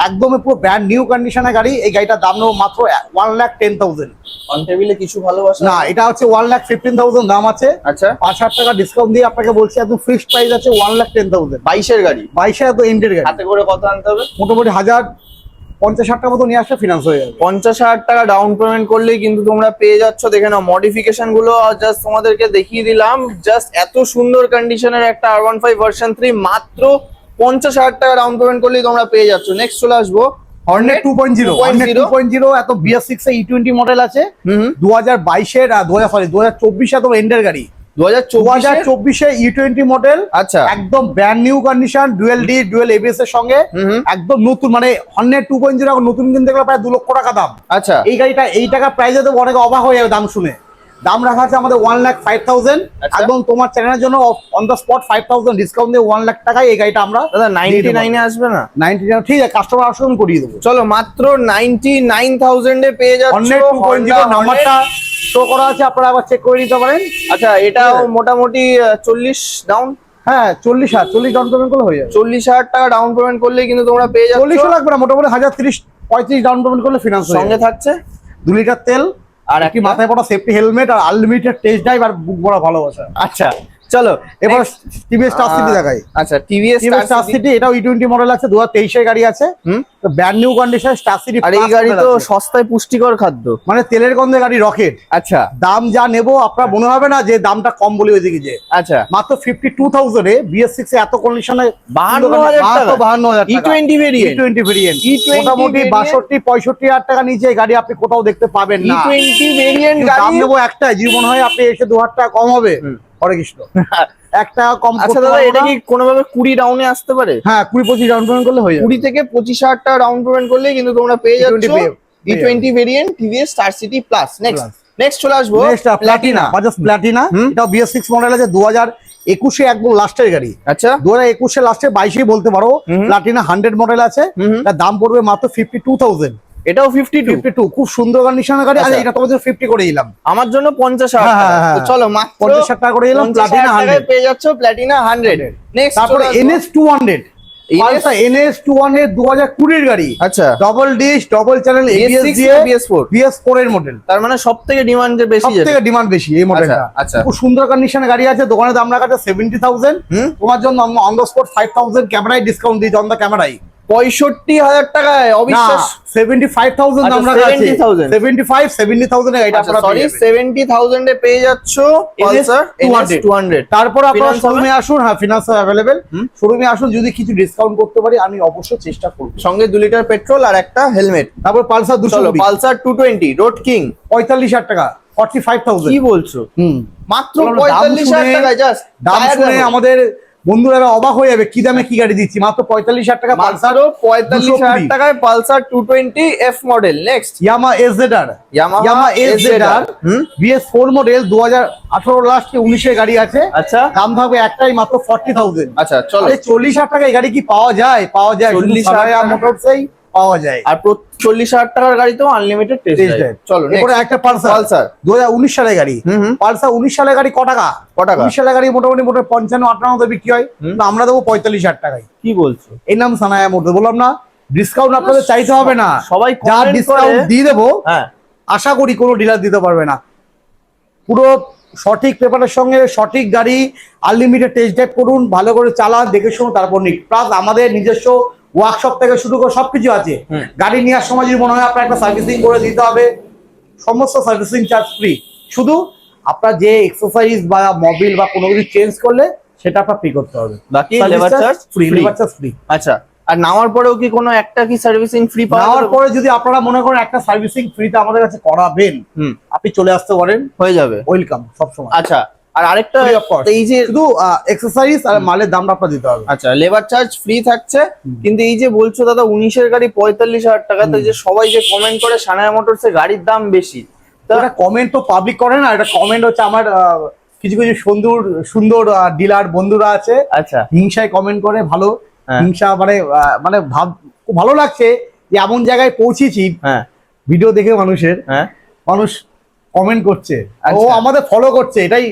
একদম পুরো ব্র্যান্ড নিউ কন্ডিশনের গাড়ি। এই গাড়িটার দাম নেবো মাত্র 1,10,000। অন টেবিলে কিছু ভালোবাসা না, এটা হচ্ছে 1,15,000 দাম আছে। আচ্ছা 5,000 টাকা ডিসকাউন্ট দিয়ে আপনাকে বলছি একদম ফিক্সড প্রাইস আছে 1,10,000। 22 এর গাড়ি, 22 তো এন্ডের গাড়ি। হাতে করে কত আনতে হবে? মোটামুটি 1,050-1,000 টাকা মতো নিয়ে আসলে ফিনান্স হয়ে যাবে। 50,000 টাকা ডাউন পেমেন্ট করলেই কিন্তু তোমরা পেয়ে যাচ্ছ। দেখে নাও মডিফিকেশন গুলো জাস্ট তোমাদেরকে দেখিয়ে দিলাম। জাস্ট এত সুন্দর কন্ডিশনের একটা R15 ভার্সন 3 মাত্র 50,000 টাকা ডাউন পেমেন্ট করলেই তোমরা পেয়ে যাচ্ছ। নেক্সট চলে আসবো হর্নেট 2.0 এত BS6 এ E20 মডেল আছে 2022 এর 2024 এত এন্ডের গাড়ি। 2024 এ E20 মডেল, আচ্ছা একদম brand new condition, dual D dual ABS এর সঙ্গে, একদম নতুন। মানে হর্নেট 2.0 এখন নতুন কিনতে গেলে প্রায় 2 লক্ষ টাকা দাম। আচ্ছা এই গাড়িটা এই টাকা প্রাইসে তো অনেকে অবাক হয়ে যাবে দাম শুনে। দাম রাখা আছে আমাদের 1,05,000। একদম তোমার চ্যানেলের জন্য অন দ্য স্পট 5,000 ডিসকাউন্ট দিয়ে 1 লাখ টাকায় এই গাড়িটা আমরা দাদা 99 এ আসবে না? 99 ঠিক আছে, কাস্টমার আসলে আমি করিয়ে দেবো। চলো মাত্র 99,000 এ পেয়ে যাচ্ছ। হর্নেট 2.0 নাম্বারটা শো করা আছে, আপনারা আবার চেক করে নিতে পারেন। আচ্ছা এটাও মোটামুটি 40 ডাউন, হ্যাঁ 40 ডাউন পেমেন্ট করলে হয়ে যাবে। 40,000 টাকা ডাউন পেমেন্ট করলেই কিন্তু তোমরা পেয়ে যাচ্ছ। 40 লাগবে না, মোটামুটি 1,030-35 ডাউন পেমেন্ট করলে ফিনান্স সঙ্গে থাকছে 2 লিটার তেল আর একটি মাথায় পড়া সেফটি হেলমেট আর আনলিমিটেড টেস্ট ড্রাইভ আর বুক ভরা ভালোবাসা। আচ্ছা চলো এবার টিভিএস স্টার সিটি দেখাই। আচ্ছা টিভিএস স্টার সিটি, এটাও E20 মডেল আছে, 2023 এর গাড়ি আছে, তো brand new condition star city. আর এই গাড়ি তো সস্তায় পুষ্টিকর খাদ্য, মানে তেলের গন্ধে গাড়ি রকেট। আচ্ছা দাম যা নেবো আপনার মনে হবে না যে দামটা কম বলে ওইদিকে যে। আচ্ছা মাত্র 52,000 এ BS6 এ এত কন্ডিশনে 52,000 টাকা, 52,000 E20 ভেরিয়েন্ট, E20 ভেরিয়েন্ট মোটামুটি 62-65,000 টাকা নিচে এই গাড়ি আপনি কোথাও দেখতে পাবেন না। E20 ভেরিয়েন্ট গাড়ি দাম নেবো একটাই, জীবন হয় আপনি এসে 2,000 টাকা কম হবে। হরে কৃষ্ণ, 1 টাকা কম। আচ্ছা দাদা এটা কি কোনোভাবে 20 ডাউনে আসতে পারে? হ্যাঁ 20-25 ডাউন পেমেন্ট করলে হয়ে যাবে। 20 থেকে 25,000 টাকা ডাউন পেমেন্ট করলে কিন্তু তোমরা পেয়ে যাচ্ছ E20 variant TVS star city plus. Next চলে আসবো প্লাটিনা, বাজাজ প্লাটিনা। এটাও BS6 মডেল আছে, 2021 এ একদম লাস্টের গাড়ি। আচ্ছা 2021 এ লাস্টে 22 বলতে পারো। প্লাটিনা 100 মডেল আছে, তার দাম পড়বে মাত্র 52,000। এটাও 52 খুব সুন্দর কন্ডিশনের গাড়ি। আচ্ছা এটা তোমাদের 50 করে দিলাম, আমার জন্য 50,000 টাকা। চলো মাত্র 50,000 টাকা করে দিলাম। প্লাটিনা 100 পেয়ে যাচ্ছ, প্লাটিনা 100। নেক্সট তারপরে NS 200, NS 200 2020 এর গাড়ি। আচ্ছা double dish double channel ABS দিয়ে BS4 এর মডেল। তার মানে সবথেকে ডিমান্ড বেশি, সবথেকে ডিমান্ড বেশি এই মডেলটা। আচ্ছা খুব সুন্দর কন্ডিশনের গাড়ি আছে, দোকানে দাম রাখা আছে 70,000। তোমার জন্য অন দ্য স্পট 5,000 ক্যামেরায় ডিসকাউন্ট দিই, অন দ্য ক্যামেরায় 65,000 টাকায়। অবিশ্বাস 75,000 দাম রাখা আছে, 70,000 এ গাড়িটা আপনারা সরি 70,000 এ পেয়ে যাচ্ছ পালসার NS 200। তারপর আপনারা শোরুমে আসুন, হ্যাঁ ফিনান্স अवेलेबल। শোরুমে আসুন, যদি কিছু ডিসকাউন্ট করতে পারি আমি অবশ্যই চেষ্টা করব। সঙ্গে 2 লিটার পেট্রোল আর একটা হেলমেট। তারপর পালসার 220, পালসার 220 রোড কিং 45,000 টাকা, 45,000। কি বলছো? মাত্র দাম 45,000 টাকায় জাস্ট দাম শুনে আমাদের বন্ধুরা এরা অবাক হয়ে যাবে কি দামে কি গাড়ি দিচ্ছি, মাত্র 45,000 টাকা পালসার, মাত্র 45,000 টাকায় পালসার 220 এফ মডেল। নেক্সট ইয়ামা এসজেডআর, Yamaha এসজেডআর BS4 মডেল 2018 লাস্ট 19 এর গাড়ি আছে। আচ্ছা দাম থাকবে একটাই মাত্র 40,000। আচ্ছা চলো, 40,000 টাকা এই গাড়ি কি পাওয়া যায়? পাওয়া যায়, 40,000 মোটরসেই পাওয়া যায়। আর 40,000 টাকার গাড়িতেও আনলিমিটেড টেস্ট ড্রাইভ। চলো এরপরে একটা পালসার 2019 সালের গাড়ি। পালসার 19 সালের গাড়ি ক টাকা? 19 সালের গাড়ি মোটামুটি 55-58 বিক্রি হয়, কিন্তু আমরা দেবো 45,000 টাকায়। কি বলছো? এই নাম সানায়া মোটর, বললাম না ডিসকাউন্ট আপনাদের চাইতে হবে না, সবাই যা comment ডিসকাউন্ট করে- দিয়ে দেবো হ্যাঁ আশা করি কোনো ডিলার দিতে পারবে না। পুরো সঠিক পেপারের সঙ্গে সঠিক গাড়ি, আনলিমিটেড টেস্ট ড্রাইভ করুন, ভালো করে চালান, দেখে শুনুন, তারপর নিন। প্লাস আমাদের নিজস্ব ওয়ার্কশপ থেকে শুরু করে সবকিছু আছে। গাড়ি নেওয়ার সময় যদি মনে হয় আপনার একটা সার্ভিসিং করে দিতে হবে, সমস্ত সার্ভিসিং চার্জ ফ্রি। শুধু আপনার যে এক্সারসাইজ বা মোবিল বা কোনো কিছু চেঞ্জ করলে সেটা আপনার পে করতে হবে, বাকি labour charge free, labour charge free. আচ্ছা, আর নামার পরেও কি কোনো একটা কি সার্ভিসিং ফ্রি পাওয়া নেওয়ার যাবে? পরে যদি আপনারা মনে করেন একটা সার্ভিসিং ফ্রিতে আমাদের কাছে করাবেন, আপনি চলে আসতে পারেন, হয়ে যাবে, ওয়েলকাম সবসময়। আচ্ছা, আর আরেকটা Free of cost। এই যে শুধু এক্সারসাইজ আর মালের দামটা আপনার দিতে হবে। আচ্ছা লেবার চার্জ ফ্রি থাকছে, কিন্তু এই যে বলছো দাদা 19 এর গাড়ি 45,000 টাকা, তো এই যে সবাই যে কমেন্ট করে সানায়া মোটরস এর গাড়ির দাম বেশি, এটা কমেন্ট তো পাবলিক করে না, এটা কমেন্ট হচ্ছে আমার কিছু কিছু সুন্দর সুন্দর ডিলার বন্ধুরা আছে, আচ্ছা হিংসায় কমেন্ট করে। ভালো হ্যাঁ। হিংসা মানে মানে খুব ভালো লাগছে যে এমন জায়গায় পৌঁছেছি, হ্যাঁ ভিডিও দেখে মানুষের, হ্যাঁ মানুষ কমেন্ট করছে, ও আচ্ছা। আমাদের ফলো করছে, এটাই।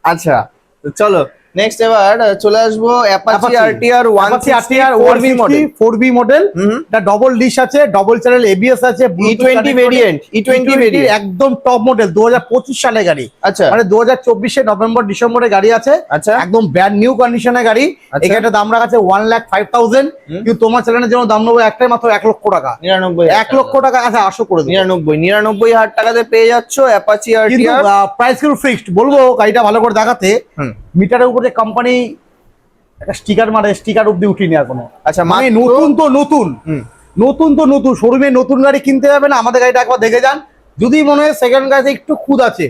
আচ্ছা তো চলো নেক্সট এবার চলে আসবো Apache RTR 160 model 4B model, এটা ডবল ডিশ আছে, ডবল চ্যানেল এবিএস আছে, E20 ভেরিয়েন্ট, E20 ভেরিয়েন্ট একদম টপ মডেল 2025 সালের গাড়ি। আচ্ছা মানে 2024 নভেম্বর ডিসেম্বরে গাড়ি আছে, আচ্ছা একদম ব্র্যান্ড নিউ কন্ডিশনের গাড়ি। আচ্ছা। এখানে দাম রাখা আছে 1,05,000, কিন্তু তোমার চ্যানেলের জন্য দাম নেবো একটাই মাত্র 1 লক্ষ টাকা। 99 1 লক্ষ টাকা আছে, আশা করে দেবো। 99,000 টাকাতে পেয়ে যাচ্ছ অ্যাপাচি কিন্তু আরটিআর। প্রাইস কিন্তু ফিক্সড। বলবো গাড়িটা ভালো করে দেখাতে, মিটারের উপরে কোম্পানি একটা স্টিকার মারে, স্টিকার অব্দি উঠিনি এখনো। আচ্ছা মানে মাত্র নতুন তো নতুন, নতুন তো নতুন শোরুমে নতুন গাড়ি কিনতে যাবে না, আমাদের গাড়িটা একবার দেখে যান। যদি মনে হয় সেকেন্ড গাড়িতে একটু খুদ আছে,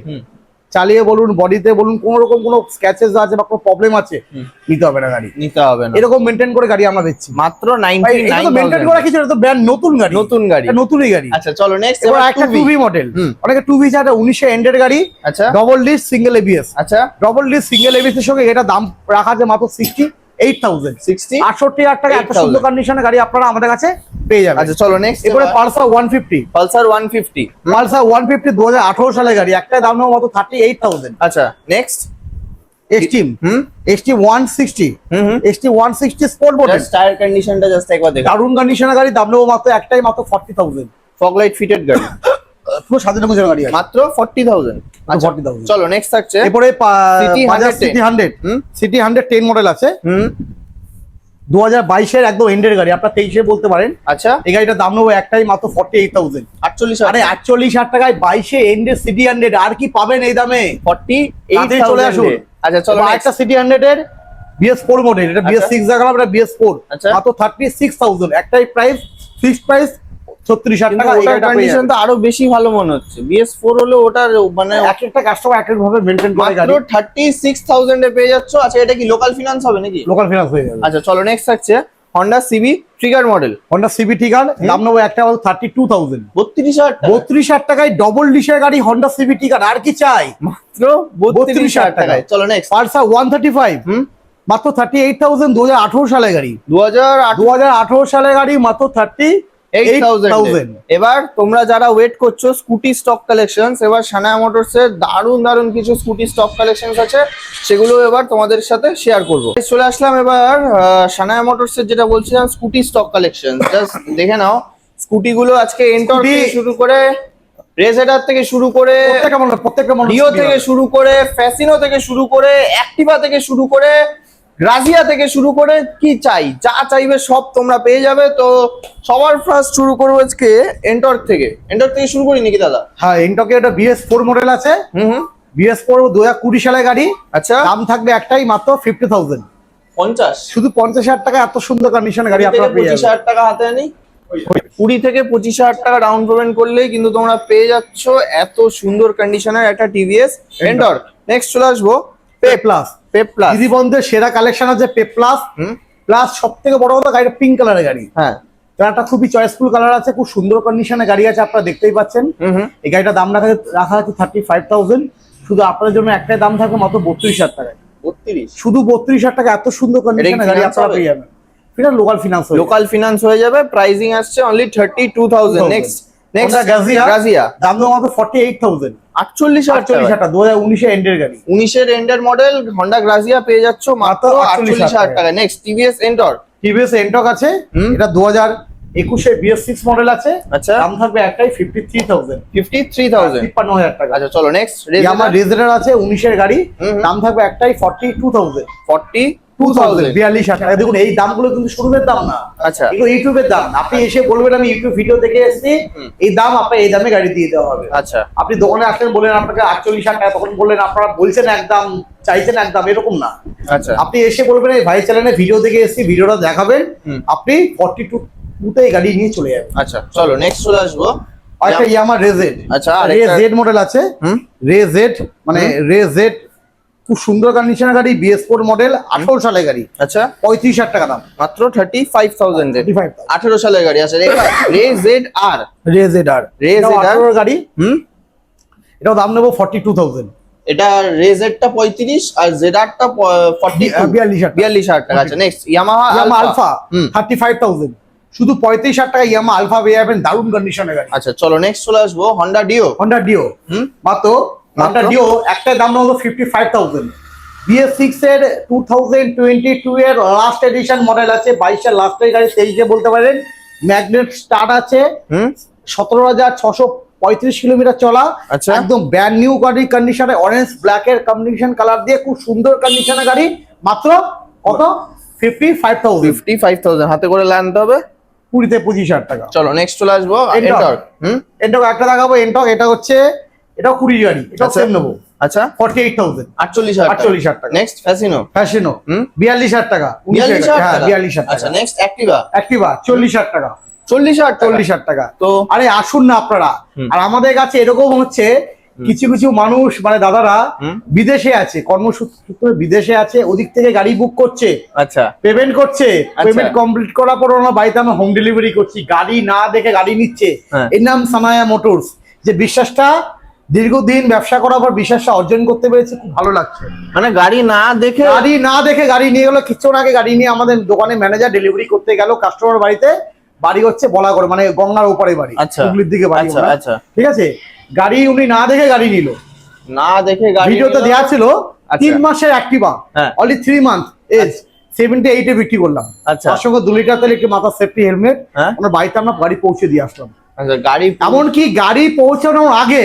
চালিয়ে বলুন, বডিতে বলুন, কোন রকম কোনো স্ক্র্যাচেস আছে বা কোনো প্রবলেম আছে, নিতে হবে না গাড়ি, নিতে হবে না, এরকম মেনটেন করে গাড়ি আমরা দিচ্ছি। মাত্র মেনটেন করা 99,000 কিছু, এটা তো ব্র্যান্ড নতুন গাড়ি, নতুন গাড়ি, এটা নতুনই গাড়ি। আচ্ছা চলো নেক্সট এবার এবার একটা 2B 2B মডেল, অনেকে 2B চায়, 19 এন্ডের গাড়ি, আচ্ছা ডবল ডিস্ক সিঙ্গেল এবিএস। আচ্ছা ডবল ডিস্ক সিঙ্গেল এবিএস এর সঙ্গে এটা দাম রাখা আছে মাত্র 68,000। 68,000 টাকা এত সুন্দর কন্ডিশনের গাড়ি আপনারা আমাদের কাছে পেয়ে যাবেন। আচ্ছা চলো নেক্সট এরপরে পালসার 150, পালসার 150। পালসার 150 2018 সালের গাড়ি, একটা দাম নেবো মাত্র 38,000। আচ্ছা next Xtreme, Xtreme 160, hmm Xtreme 160 sport model, just tyre কন্ডিশনটা জাস্ট একবার দেখো, দারুণ কন্ডিশনের গাড়ি, দাম নেবো মাত্র একটাই মাত্র 40,000। ফগ লাইট ফিটেড গাড়ি পুরো স্বাধীন গুজরাট গাড়ি আছে, মাত্র 40,000। আচ্ছা 40,000। চলো নেক্সট থাকছে এরপরে City Bajaj 110, city 100, city 110 model আছে, 2022 এর একদম এন্ডের গাড়ি, আপনার 23 বলতে পারেন। আচ্ছা এই গাড়িটার দাম নেবো একটাই মাত্র 48,000। 48,000 আরে 48,000 টাকায় 22 এন্ডের সিটি 100 আর কি পাবেন এই দামে? 48,000 চলে আসুন। আচ্ছা চলো একটা সিটি 100 এর BS4 মডেল, এটা BS6 দেখালাম, এটা BS4 আচ্ছা। মাত্র 36,000। একটাই প্রাইস, ফিক্সড প্রাইস 36,000 টাকা। এই ওটার গাড়িটা পেয়ে কন্ডিশন যাবেন। তো আরো বেশি ভালো মনে হচ্ছে, BS4 হলো ওটার মানে এক একটা কাস্টমার এক এক ভাবে মেইনটেইন করে মাত্র গাড়ি, 36,000 এ পেয়ে যাচ্ছ। আচ্ছা এটা কি লোকাল ফিনান্স হবে নাকি? লোকাল ফিনান্স হয়ে যাবে। আচ্ছা চলো নেক্সট থাকছে Honda CB trigger model, Honda CB টিগার, দাম নেবো একটা মাত্র 32,000। 32,000 টাকা, 32,000 টাকায় ডবল ডিশের গাড়ি Honda CB টিগার, আর কি চাই? মাত্র 32,000 টাকায়। চলো নেক্সট পালসার 135, মাত্র 38,000, 2018 সালের গাড়ি, 2008 2018 সালের গাড়ি, মাত্র 38,000। এবার তোমরা যারা ওয়েট করছো স্কুটি স্টক কালেকশনস, এবার সানায়া মোটরস এর দারুণ দারুণ কিছু স্কুটি স্টক কালেকশনস আছে, সেগুলো এবার তোমাদের সাথে শেয়ার করব। চলে আসলাম এবার সানায়া মোটরস এর যেটা বলছিলাম স্কুটি স্টক কালেকশন, জাস্ট দেখে নাও স্কুটি গুলো আজকে এন্টর থেকে শুরু করে, রেজেডার থেকে শুরু করে, প্রত্যেকটা মডেল, ডিও থেকে শুরু করে, ফ্যাসিনো থেকে শুরু করে, অ্যাক্টিভা থেকে শুরু করে, গ্রাজিয়া থেকে শুরু করে, কি চাই যা চাইবে সব তোমরা পেয়ে যাবে। তো সবার ফার্স্ট শুরু করবো আজকে এন্টর থেকে শুরু করি নাকি দাদা? হ্যাঁ, এন্টকে একটা BS4 মডেল আছে, BS4 2020 সালের গাড়ি। আচ্ছা দাম থাকবে একটাই মাত্র 50,000। 50, শুধু 50,000 টাকা এত সুন্দর কন্ডিশনের গাড়ি আপনারা পেয়ে যাবেন। 25,000 টাকা হাতে আনি, 20 থেকে 25,000 টাকা ডাউন পেমেন্ট করলেই কিন্তু তোমরা পেয়ে যাচ্ছ এত সুন্দর কন্ডিশনের একটা টিভিএস এন্টর। নেক্সট চলে আসবো পে প্লাস, পেপ প্লাস দিদি বন্ধের সেরা কালেকশন আছে পেপ প্লাস। প্লাস সব থেকে বড় কথা গাড়িটা পিঙ্ক কালারের গাড়ি। হ্যাঁ, কালারটা খুবই চয়েসফুল কালার আছে, খুব সুন্দর কন্ডিশনে গাড়ি আছে, আপনারা দেখতেই পাচ্ছেন। এই গাড়িটার দাম রাখা আছে 35,000। শুধু আপনাদের জন্য একটাই দাম থাকবে মাত্র 32,000 টাকায়। 32 শুধু 32,000 টাকা এত সুন্দর কন্ডিশনে গাড়ি আপনারা পেয়ে যাবেন। এটা লোকাল ফিনান্স, লোকাল ফিনান্স হয়ে যাবে। প্রাইসিং আসছে অনলি 32,000। নেক্সট গাজিয়া দাম দেওয়া মাত্র 48,000। 48,000 টাকা 2019 এন্ডের গাড়ি, 19 এন্ডের মডেল হন্ডা গ্রাজিয়া পেয়ে যাচ্ছ মাত্র 48,000 টাকা। Next TVS Ntorq. TVS Ntorq আছে, এটা 2021 এর BS6 মডেল আছে। আচ্ছা, দাম থাকবে একটাই 53,000। 53,000 টাকা। আচ্ছা চলো নেক্সট ইয়ামাহা রেজেডার আছে 19 এর গাড়ি, দাম থাকবে একটাই 42,000। 42,000 42,000 টাকা। দেখুন এই দামগুলো কিন্তু শোরুমের দাম না, আচ্ছা এগুলো ইউটিউবের দাম। আপনি এসে বলবেন আমি ইউটিউব ভিডিও দেখে এসেছি, এই দাম আপনার এই দামে গাড়ি দিয়ে দেওয়া হবে। আচ্ছা, আপনি দোকানে আসলেন বললেন আপনাকে 48,000 টাকা, তখন বললেন আপনারা বলছেন একদম চাইছেন একদম, এরকম না। আচ্ছা আপনি এসে বলবেন এই ভাই চ্যানেলে ভিডিও দেখে এসেছি, ভিডিওটা দেখাবেন, আপনি 42 তে গাড়ি নিয়ে চলে যাবেন। আচ্ছা চলো নেক্সট চলে আসবো একটা ইয়ামাহা রেজেড। আচ্ছা রেজেড মডেল আছে, রেজেড মানে রেজেড খুব সুন্দর কন্ডিশনের গাড়ি, BS4 মডেল, 18 সালের গাড়ি। আচ্ছা 35,000 টাকা দাম, মাত্র 35,000 এর 35,000 18 সালের গাড়ি আছে। রেজেড আর রেজেডার গাড়ি, এটাও দাম নেবো 42,000। এটা রেজেডটা 35 আর জেডারটা 42,000 টাকা। আচ্ছা নেক্সট ইয়ামাহা আলফা 35,000। শুধু 35,000 টাকা ইয়ামাহা আলফা পেয়ে যাবেন, দারুণ কন্ডিশনের গাড়ি। আচ্ছা চলো নেক্সট চলে আসবো হন্ডা ডিও। মাত্র হন্ডা ডিও একটাই দাম নেবো 55,000। BS6 এর 2022 এর লাস্ট এডিশন মডেল আছে, 22 এর লাস্টের গাড়ি, 23 বলতে পারেন। ম্যাগনেট স্টার্ট আছে, 17,635 কিলোমিটার চলা, একদম ব্র্যান্ড নিউ গাড়ি কন্ডিশনে, অরেঞ্জ ব্ল্যাক এর কম্বিনেশন কালার দিয়ে খুব সুন্দর কন্ডিশনের গাড়ি। মাত্র কত? 55,000 হাতে করে আনতে হবে, 20,000 টাকা। চলো নেক্সট চলে আসবো এন্টর্ক। এন্টর্ক একটা দেখাবো। এন্টর্ক এটা হচ্ছে, এটাও 20 গাড়ি, এটা সেম নেবো। আচ্ছা 48,000। 48,000 টাকা। Next Fascino. 42,000 টাকা। 42,000 আচ্ছা নেক্সট অ্যাক্টিভা। 40,000 টাকা। 40,000 টাকা। তো আরে আসুন না আপনারা। আর আমাদের কাছে এরকম হচ্ছে কিছু কিছু মানুষ মানে দাদারা বিদেশে আছে, কর্মসূত্রে বিদেশে আছে, ওদিক থেকে গাড়ি বুক করছে, আচ্ছা পেমেন্ট করছে, পেমেন্ট কমপ্লিট করার পর ওনার বাড়িতে আমরা হোম ডেলিভারি করছি, গাড়ি না দেখে গাড়ি নিচ্ছে। এর নাম সানায়া মোটরস। যে বিশ্বাসটা দীর্ঘদিন ব্যবসা করার পর বিশ্বাসটা অর্জন করতে পেরেছি, খুব ভালো লাগছে। মানে গাড়ি না দেখে গাড়ি নিয়ে গেলো, কিছুক্ষণ আগে গাড়ি নিয়ে আমাদের দোকানে ম্যানেজার ডেলিভারি করতে গেল কাস্টমার বাড়িতে। বাড়ি হচ্ছে বলাগড়, মানে গঙ্গার ওপারে বাড়ি, হুগলির দিকে বাড়ি। ঠিক আছে, গাড়ি উনি না দেখে গাড়ি নিল, না দেখে গাড়ি ভিডিওতে দেওয়া ছিল 3 মাসের অ্যাক্টিভা, অনলি 3 মান্থ এজ 78 এ বিক্রি করলাম। তার সঙ্গে 2 লিটার তেল, একটি মাথার সেফটি হেলমেট। আমরা বাড়িতে আমরা গাড়ি পৌঁছে দিয়ে আসলাম। গাড়ি এমনকি গাড়ি পৌঁছানোর আগে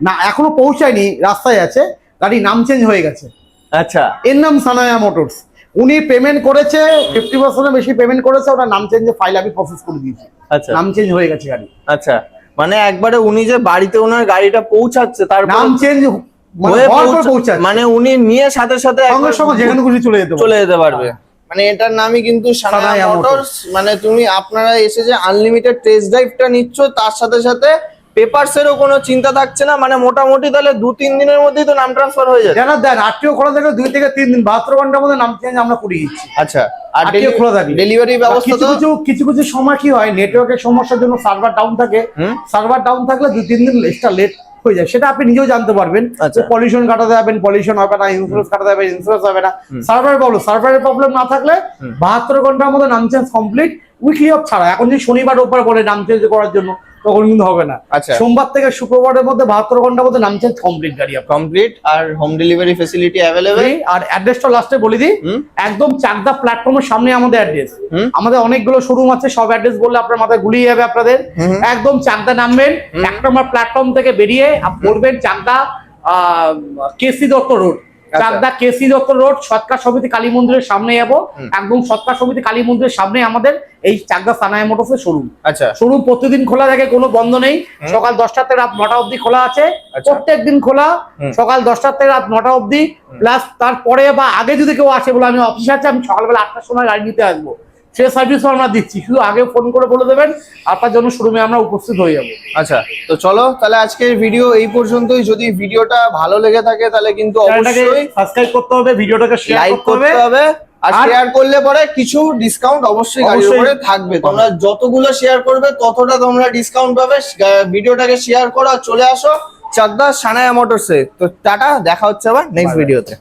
না, এখনো পৌঁছায়নি, রাস্তায় আছে, গাড়ি নাম চেঞ্জ হয়ে গেছে। আচ্ছা, এর নাম সানায়া মোটরস। উনি পেমেন্ট করেছে 50% বেশি পেমেন্ট করেছে, ওটা নাম চেঞ্জের ফাইল আমি প্রসেস করে দিয়েছি। আচ্ছা, নাম চেঞ্জ হয়ে গেছে গাড়ি। আচ্ছা, মানে একবারে উনি যে বাড়িতে ওনার গাড়িটা পৌঁছাচ্ছে তার নাম চেঞ্জ মানে উনি নিয়ে সাথে সাথে সঙ্গে সঙ্গে যেখানে খুশি চলে যেতে পারবে। মানে এটার নামই কিন্তু সানায়া মোটরস। মানে তুমি আপনারা এসে যে আনলিমিটেড টেস্ট ড্রাইভটা নিচ্ছ, তার সাথে সাথে পেপারসেরও কোনো চিন্তা থাকছে না। মানে মোটামুটি তাহলে 2-3 দিনের মধ্যেই তো নাম ট্রান্সফার হয়ে যায়। জানা দেন আরটিও খোলা থাকে 2 থেকে 3 দিন, 72 ঘন্টার মধ্যে নাম চেঞ্জ আমরা করে দিচ্ছি। আচ্ছা, আর আরটিও খোলা থাকে, ডেলিভারি ব্যবস্থা তো কিছু সময় কি হয়, নেটওয়ার্কের সমস্যার জন্য সার্ভার ডাউন থাকে, সার্ভার ডাউন থাকলে 2-3 দিন এক্সট্রা লেট হয়ে যায়, সেটা আপনি নিজেও জানতে পারবেন। পলিউশন কাটাতে যাবেন, পলিউশন হবে না, ইন্স্যুরেন্স কাটাতে যাবেন, ইন্স্যুরেন্স হবে না। সার্ভারের প্রবলেম না থাকলে 72 ঘন্টার মধ্যে নাম চেঞ্জ কমপ্লিট, উইকলি অফ ছাড়া। এখন যদি শনিবার রোববার বলে নাম চেঞ্জ করার জন্য, তখন কিন্তু হবে না। সোমবার থেকে শুক্রবারের মধ্যে 72 ঘন্টার মধ্যে নাম চেঞ্জ কমপ্লিট, গাড়ি কমপ্লিট। আর হোম ডেলিভারি ফ্যাসিলিটি অ্যাভেলেবল। আর অ্যাড্রেসটা লাস্টে বলে দিই, একদম চাকদা প্ল্যাটফর্মের সামনে আমাদের অ্যাড্রেস। আমাদের অনেকগুলো শোরুম আছে, সব অ্যাড্রেস বললে আপনার মাথায় গুলিয়ে যাবে আপনাদের। একদম চাকদা নামবেন, 1 নম্বর প্ল্যাটফর্ম থেকে বেরিয়ে বলবেন চাকদা কেসি দত্ত রোড, চাকদা কেসি দত্ত রোড, সৎকার সমিতি কালী মন্দিরের সামনে যাবো। একদম সৎকার সমিতি কালী মন্দিরের সামনে আমাদের এই চাকদা সানায়া মোটরসের শোরুম। আচ্ছা, শোরুম প্রতিদিন খোলা থাকে, কোনো বন্ধ নেই। সকাল 10টা থেকে রাত 9টা অবধি খোলা আছে, প্রত্যেকদিন খোলা। সকাল 10টা থেকে রাত 9টা অবধি, প্লাস তারপরে বা আগে যদি কেউ আসে বলে আমি অফিসে আছি, আমি সকালবেলা 8টার সময় গাড়ি নিতে আসবো, সে সার্ভিসও আমরা দিচ্ছি, শুধু আগে ফোন করে বলে দেবেন, আপনার জন্য শোরুমে আমরা উপস্থিত হয়ে যাবো। আচ্ছা, তো চলো তাহলে আজকের ভিডিও এই পর্যন্তই। যদি ভিডিওটা ভালো লেগে থাকে তাহলে কিন্তু অবশ্যই সাবস্ক্রাইব করতে হবে, ভিডিওটাকে শেয়ার লাইক করতে করতে হবে, আর শেয়ার করলে পরে কিছু ডিসকাউন্ট অবশ্যই গাড়ির উপরে থাকবে। তোমরা যতগুলো শেয়ার করবে ততটা তোমরা ডিসকাউন্ট পাবে। ভিডিওটাকে শেয়ার করো আর চলে আসো চাকদা সানায়া মোটরসে। তো টাটা, দেখা হচ্ছে আবার নেক্সট ভিডিওতে।